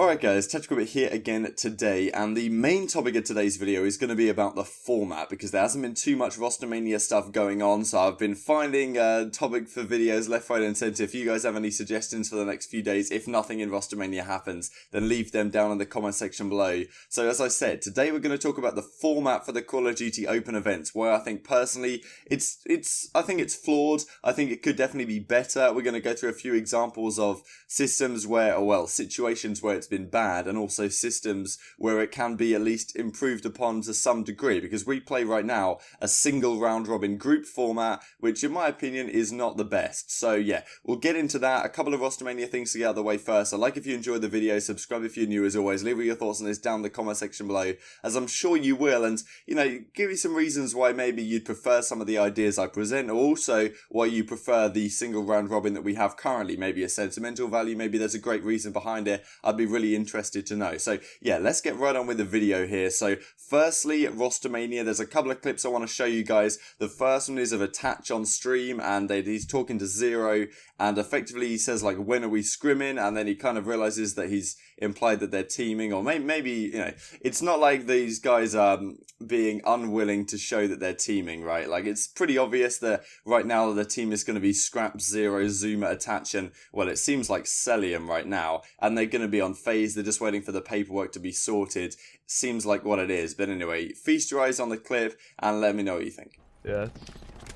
Alright guys, Tetraquibit here again today, and the main topic of today's video is going to be about the format, because there hasn't been too much Rostermania stuff going on, so I've been finding a topic for videos left, right and centre. If you guys have any suggestions for the next few days, if nothing in Rostermania happens, then leave them down in the comment section below. So as I said, today we're going to talk about the format for the Call of Duty Open events, where I think personally, I think it's flawed. I think it could definitely be better. We're going to go through a few examples of systems where, or well, situations where it's been bad, and also systems where it can be at least improved upon to some degree, because we play right now a single round robin group format, which in my opinion is not the best. So yeah, we'll get into that. A couple of Rostermania things to get out of the way first. I'd like if you enjoyed the video, subscribe if you're new as always, leave your thoughts on this down in the comment section below, as I'm sure you will, and you know, give me some reasons why maybe you'd prefer some of the ideas I present, or also why you prefer the single round robin that we have currently. Maybe a sentimental value, maybe there's a great reason behind it. I'd be really interested to know. So yeah, let's get right on with the video here. So firstly, Rostermania, there's a couple of clips I want to show you guys. The first one is of Attach on stream, and he's talking to Zero, and effectively he says like, when are we scrimming? And then he kind of realizes that he's implied that they're teaming, or maybe you know, it's not like these guys are being unwilling to show that they're teaming, right? Like, it's pretty obvious that right now the team is going to be Scrap, Zero, Zuma, Attach, and well, it seems like Celium right now, and they're going to be on phase. They're just waiting for the paperwork to be sorted. Seems like what it is. But anyway, feast your eyes on the clip and let me know what you think. Yeah.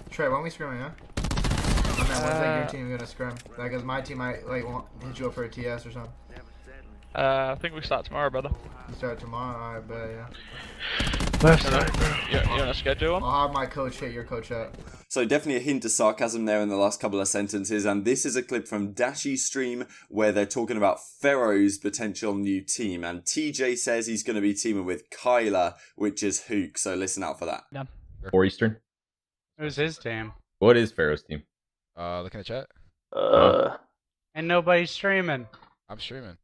Trey, why don't we scrim, huh? When's like your team gonna scrim? Like, cause my team might like hit you up for a TS or something. I think we start tomorrow, brother. You start tomorrow, alright, bet, You want to schedule one? I'll have my coach hit your coach up. So definitely a hint of sarcasm there in the last couple of sentences, and this is a clip from Dashy's stream where they're talking about Pharaoh's potential new team, and TJ says he's going to be teaming with Kyler, which is Hook, so listen out for that. Yeah. 4 Eastern. Who's his team? What is Pharaoh's team? Looking at chat. And nobody's streaming. I'm streaming.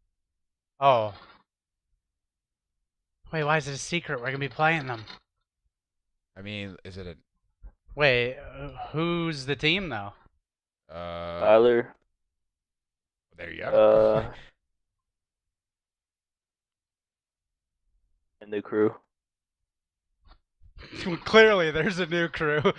Oh. Wait, why is it a secret? We're gonna be playing them. I mean, is it a Wait, who's the team though? Tyler. There you go. And the crew. Clearly, there's a new crew.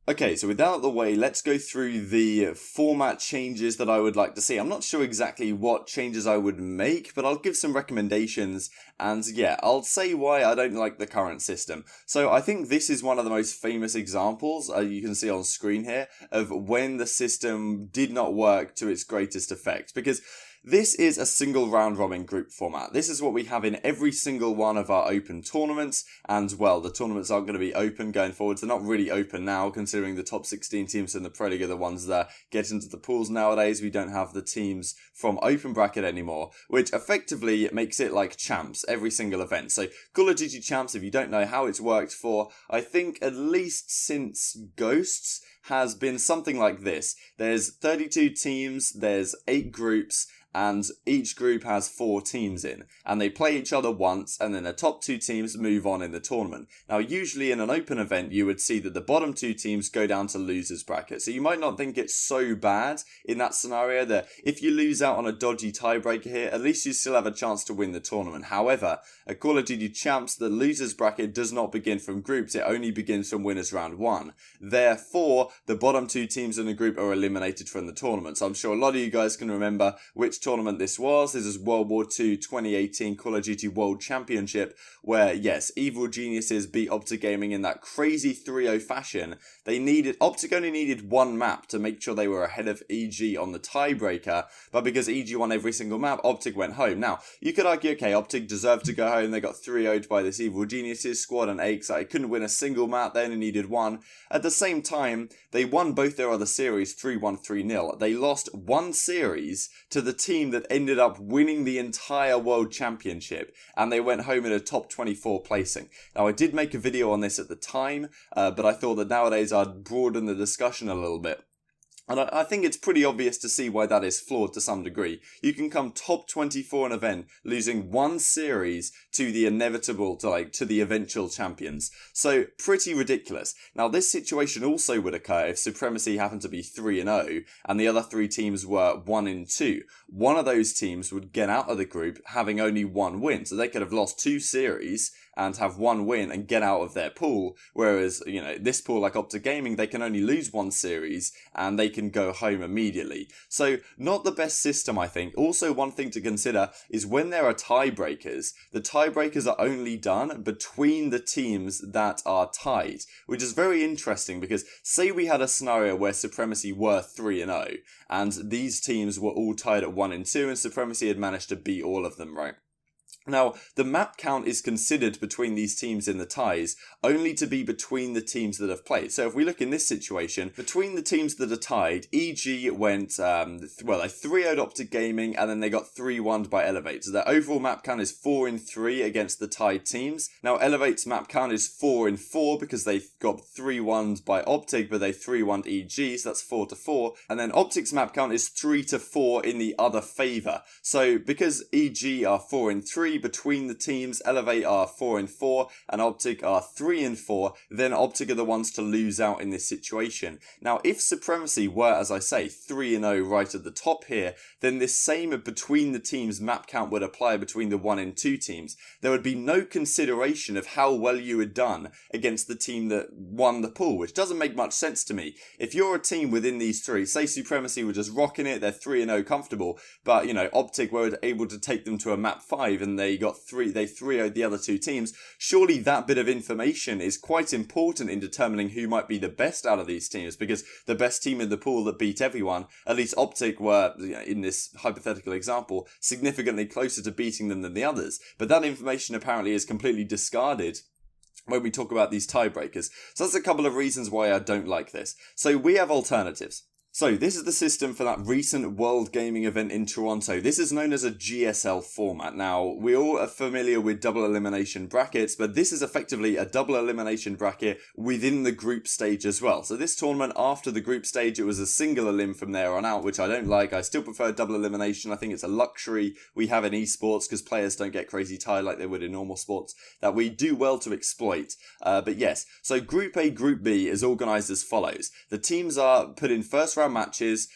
Okay, so with that out of the way, let's go through the format changes that I would like to see. I'm not sure exactly what changes I would make, but I'll give some recommendations, and yeah, I'll say why I don't like the current system. So I think this is one of the most famous examples, you can see on screen here, of when the system did not work to its greatest effect, because this is a single round robin group format. This is what we have in every single one of our open tournaments, and well, the tournaments aren't going to be open going forwards. They're not really open now, considering the top 16 teams in the Pro League are the ones that get into the pools nowadays. We don't have the teams from open bracket anymore, which effectively makes it like champs every single event. So Call of Duty champs, if you don't know how it's worked for, I think at least since Ghosts, has been something like this. There's 32 teams, there's 8 groups, and each group has 4 teams in, and they play each other once, and then the top 2 teams move on in the tournament. Now, usually in an open event, you would see that the bottom 2 teams go down to losers bracket, so you might not think it's so bad in that scenario that if you lose out on a dodgy tiebreaker here, at least you still have a chance to win the tournament. However, at Call of Duty Champs, the losers bracket does not begin from groups, it only begins from winners round 1. Therefore, the bottom 2 teams in the group are eliminated from the tournament. So I'm sure a lot of you guys can remember which tournament this was. This is World War II 2018 Call of Duty World Championship, where yes, Evil Geniuses beat Optic Gaming in that crazy 3-0 fashion. Optic only needed 1 map to make sure they were ahead of EG on the tiebreaker, but because EG won every single map, Optic went home. Now, you could argue, okay, Optic deserved to go home, they got 3-0'd by this Evil Geniuses squad, and Aches, they couldn't win a single map, they only needed 1. At the same time, they won both their other series 3-1, 3-0. They lost 1 series to the team that ended up winning the entire World Championship, and they went home in a top 24 placing. Now, I did make a video on this at the time, but I thought that nowadays I'd broaden the discussion a little bit. And I think it's pretty obvious to see why that is flawed to some degree. You can come top 24 in an event, losing one series to the inevitable, to the eventual champions. So, pretty ridiculous. Now, this situation also would occur if Supremacy happened to be 3-0, and the other 3 teams were 1-2. One of those teams would get out of the group having only 1 win. So they could have lost 2 series and have 1 win and get out of their pool. Whereas, this pool, like Optic Gaming, they can only lose 1 series and they can go home immediately. So, not the best system, I think. Also, one thing to consider is when there are tiebreakers, the tiebreakers are only done between the teams that are tied, which is very interesting because say we had a scenario where Supremacy were 3-0 and these teams were all tied at 1-2 and Supremacy had managed to beat all of them, right? Now, the map count is considered between these teams in the ties only to be between the teams that have played. So if we look in this situation, between the teams that are tied, EG went, they 3-0'd Optic Gaming and then they got 3-1'd by Elevate. So their overall map count is 4-3 against the tied teams. Now, Elevate's map count is 4-4 because they got 3-1'd by Optic, but they 3-1'd EG, so that's 4-4. And then Optic's map count is 3-4 in the other favour. So because EG are 4-3, between the teams, Elevate are 4-4 and Optic are 3-4, then Optic are the ones to lose out in this situation. Now, if Supremacy were, as I say, 3-0 right at the top here, then this same between the teams map count would apply between the 1 and 2 teams. There would be no consideration of how well you had done against the team that won the pool, which doesn't make much sense to me. If you're a team within these 3, say Supremacy were just rocking it, they're 3-0 comfortable, but, Optic were able to take them to a map 5 and they 3-0'd the other 2 teams, surely that bit of information is quite important in determining who might be the best out of these teams, because the best team in the pool that beat everyone, at least Optic were, in this hypothetical example, significantly closer to beating them than the others. But that information apparently is completely discarded when we talk about these tiebreakers. So that's a couple of reasons why I don't like this. So we have alternatives. So this is the system for that recent World Gaming event in Toronto. This is known as a GSL format. Now, we all are familiar with double elimination brackets, but this is effectively a double elimination bracket within the group stage as well. So this tournament, after the group stage, it was a single elim from there on out, which I don't like. I still prefer double elimination. I think it's a luxury we have in esports because players don't get crazy tired like they would in normal sports that we do well to exploit. But yes, so Group A, Group B is organised as follows. The teams are put in first round matches,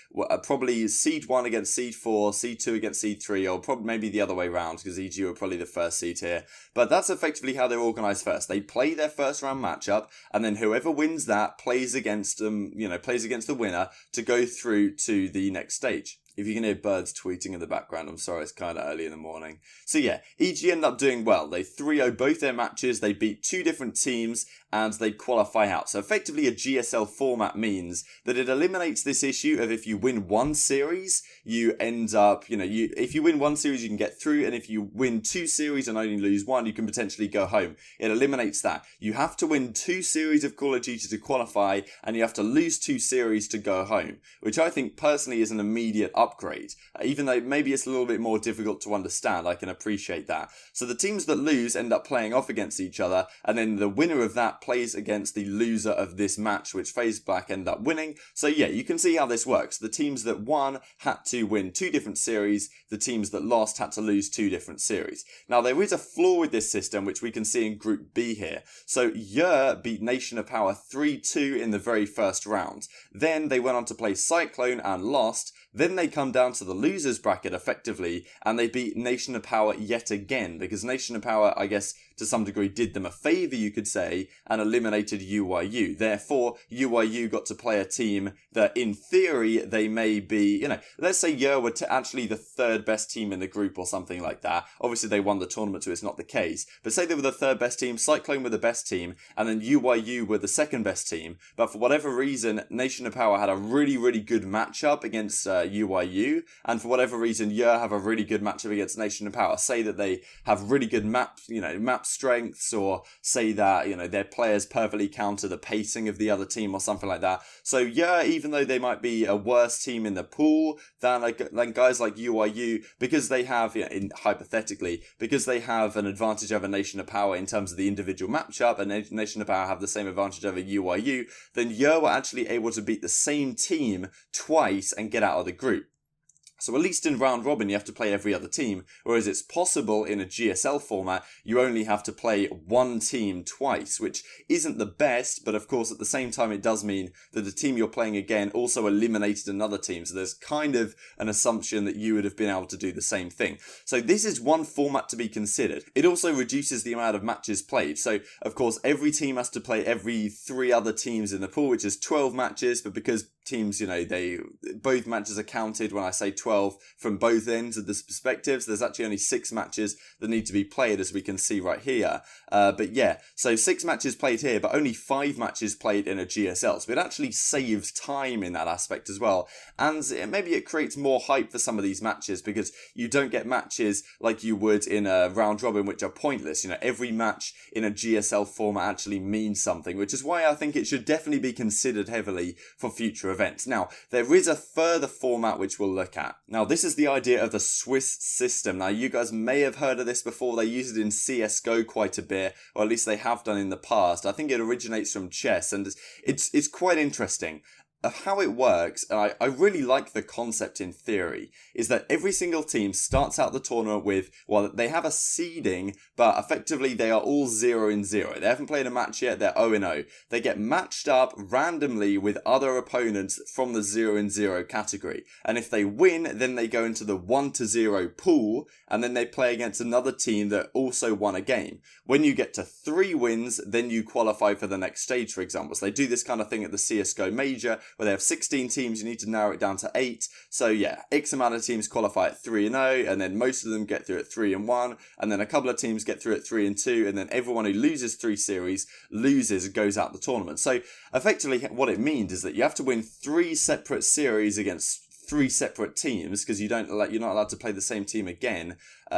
probably seed 1 against seed 4, seed 2 against seed 3, or probably maybe the other way around because EG were probably the first seed here. But that's effectively how they're organised first. They play their first round matchup, and then whoever wins that plays against them, plays against the winner to go through to the next stage. If you can hear birds tweeting in the background, I'm sorry, it's kind of early in the morning. So yeah, EG end up doing well. They 3-0 both their matches, they beat 2 different teams, and they qualify out. So effectively a GSL format means that it eliminates this issue of if you win one series, you end up, if you win one series, you can get through, and if you win 2 series and only lose 1, you can potentially go home. It eliminates that. You have to win 2 series of Call of Duty to qualify, and you have to lose 2 series to go home, which I think personally is an immediate upgrade. Even though maybe it's a little bit more difficult to understand, I can appreciate that. So the teams that lose end up playing off against each other, and then the winner of that plays against the loser of this match, which FaZe Black end up winning. So yeah, you can see how this works. The teams that won had to win 2 different series. The teams that lost had to lose 2 different series. Now there is a flaw with this system, which we can see in Group B here. So Yer beat Nation of Power 3-2 in the very first round. Then they went on to play Cyclone and lost. Then they come down to the losers bracket effectively, and they beat Nation of Power yet again, because Nation of Power, I guess, to some degree did them a favour, you could say, and eliminated UYU. Therefore, UYU got to play a team that, in theory, they may be, let's say Yer were actually the 3rd best team in the group or something like that. Obviously, they won the tournament, so it's not the case. But say they were the 3rd best team, Cyclone were the best team, and then UYU were the 2nd best team. But for whatever reason, Nation of Power had a really, really good matchup against UYU, and for whatever reason, have a really good matchup against Nation of Power. Say that they have really good map strengths, or say that, their players perfectly counter the pacing of the other team or something like that. So even though they might be a worse team in the pool than guys like UYU, because they have, hypothetically, because they have an advantage over Nation of Power in terms of the individual matchup, and Nation of Power have the same advantage over UYU, then were actually able to beat the same team twice and get out of the group. So at least in round robin, you have to play every other team, whereas it's possible in a GSL format, you only have to play one team twice, which isn't the best, but of course at the same time it does mean that the team you're playing again also eliminated another team, so there's kind of an assumption that you would have been able to do the same thing. So this is one format to be considered. It also reduces the amount of matches played, so of course every team has to play every 3 other teams in the pool, which is 12 matches, but because teams, both matches are counted when I say 12 from both ends of the perspectives, there's actually only 6 matches that need to be played, as we can see right here. So 6 matches played here, but only 5 matches played in a GSL. So it actually saves time in that aspect as well. And maybe it creates more hype for some of these matches, because you don't get matches like you would in a round robin, which are pointless. Every match in a GSL format actually means something, which is why I think it should definitely be considered heavily for future events. Now, there is a further format which we'll look at. Now, this is the idea of the Swiss system. Now, you guys may have heard of this before. They use it in CSGO quite a bit, or at least they have done in the past. I think it originates from chess, and it's quite interesting. Of how it works, and I really like the concept in theory, is that every single team starts out the tournament with, they have a seeding, but effectively they are all 0-0. They haven't played a match yet, they're 0-0. They get matched up randomly with other opponents from the 0-0 category. And if they win, then they go into the 1-0 pool, and then they play against another team that also won a game. When you get to 3 wins, then you qualify for the next stage, for example. So they do this kind of thing at the CSGO Major, where they have 16 teams, you need to narrow it down to 8. So X amount of teams qualify at 3-0, and then most of them get through at 3-1, and then a couple of teams get through at 3-2, and then everyone who loses 3 series loses and goes out the tournament. So effectively what it means is that you have to win 3 separate series against 3 separate teams, because you're not allowed to play the same team again.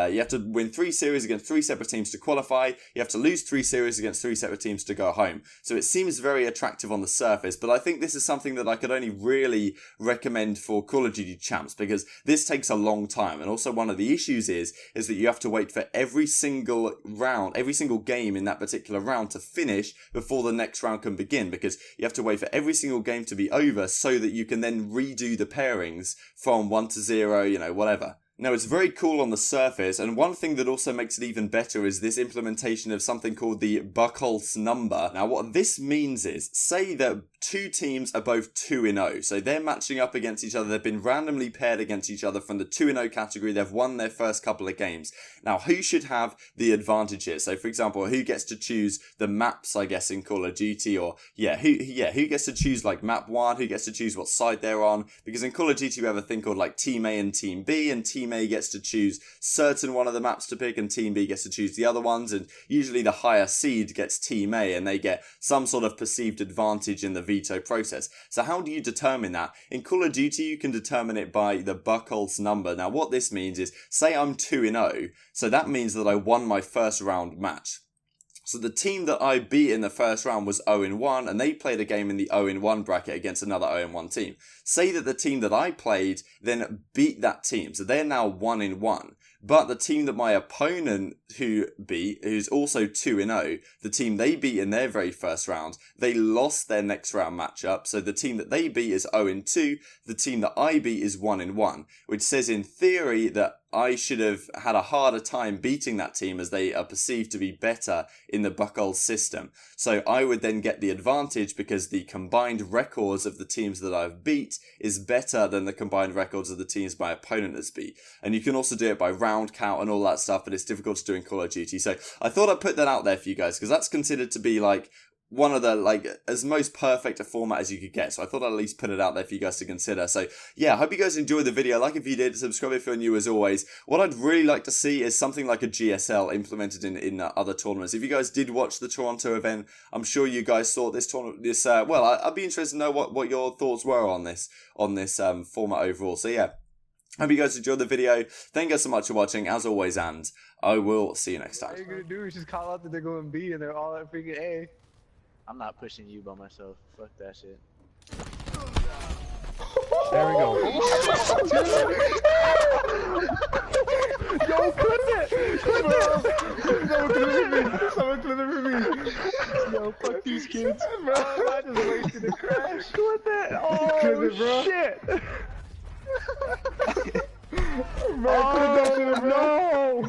You have to win 3 series against 3 separate teams to qualify. You have to lose 3 series against 3 separate teams to go home. So it seems very attractive on the surface, but I think this is something that I could only really recommend for Call of Duty Champs, because this takes a long time. And also one of the issues is that you have to wait for every single round, every single game in that particular round to finish before the next round can begin, because you have to wait for every single game to be over so that you can then redo the pairings from 1-0, whatever. Now, it's very cool on the surface, and one thing that also makes it even better is this implementation of something called the Buchholz number. Now, what this means is, say that 2 teams are both 2-0, so they're matching up against each other, they've been randomly paired against each other from the 2-0 category, they've won their first couple of games. Now, who should have the advantage here? So, for example, who gets to choose the maps, I guess, in Call of Duty, or, who gets to choose, map 1, who gets to choose what side they're on, because in Call of Duty we have a thing called, Team A and Team B, and Team A gets to choose certain one of the maps to pick, and Team B gets to choose the other ones, and usually the higher seed gets Team A, and they get some sort of perceived advantage in the veto process. So how do you determine that? In Call of Duty, you can determine it by the Buchholz number. Now, what this means is, say I'm 2-0, so that means that I won my first round match. So the team that I beat in the first round was 0-1, and they played a game in the 0-1 bracket against another 0-1 team. Say that the team that I played then beat that team, so they're now 1-1. But the team that my opponent who beat, who's also 2-0, the team they beat in their very first round, they lost their next round matchup. So the team that they beat is 0-2, the team that I beat is 1-1, which says in theory that I should have had a harder time beating that team, as they are perceived to be better in the Buchholz system. So I would then get the advantage because the combined records of the teams that I've beat is better than the combined records of the teams my opponent has beat. And you can also do it by round count and all that stuff, but it's difficult to do in Call of Duty. So I thought I'd put that out there for you guys, because that's considered to be one of the, like, as most perfect a format as you could get. So I thought I'd at least put it out there for you guys to consider. So yeah, I hope you guys enjoyed the video. Like if you did, subscribe if you're new as always. What I'd really like to see is something like a GSL implemented in other tournaments. If you guys did watch the Toronto event, I'm sure you guys thought this tournament, well, I'd be interested to know what your thoughts were on this format overall. So yeah, hope you guys enjoyed the video. Thank you guys so much for watching, as always, and I will see you next time. All you're gonna do is just call out that they're going B and they're all at freaking A. I'm not pushing you by myself. Fuck that shit. There we go. Yo, clip it! Clip it! Someone clip it for me. Yo, fuck these kids. Bro, I just wasted a crash. Clip it! Oh, clip it, bro. Shit! Bro, clip that shit, bro. No!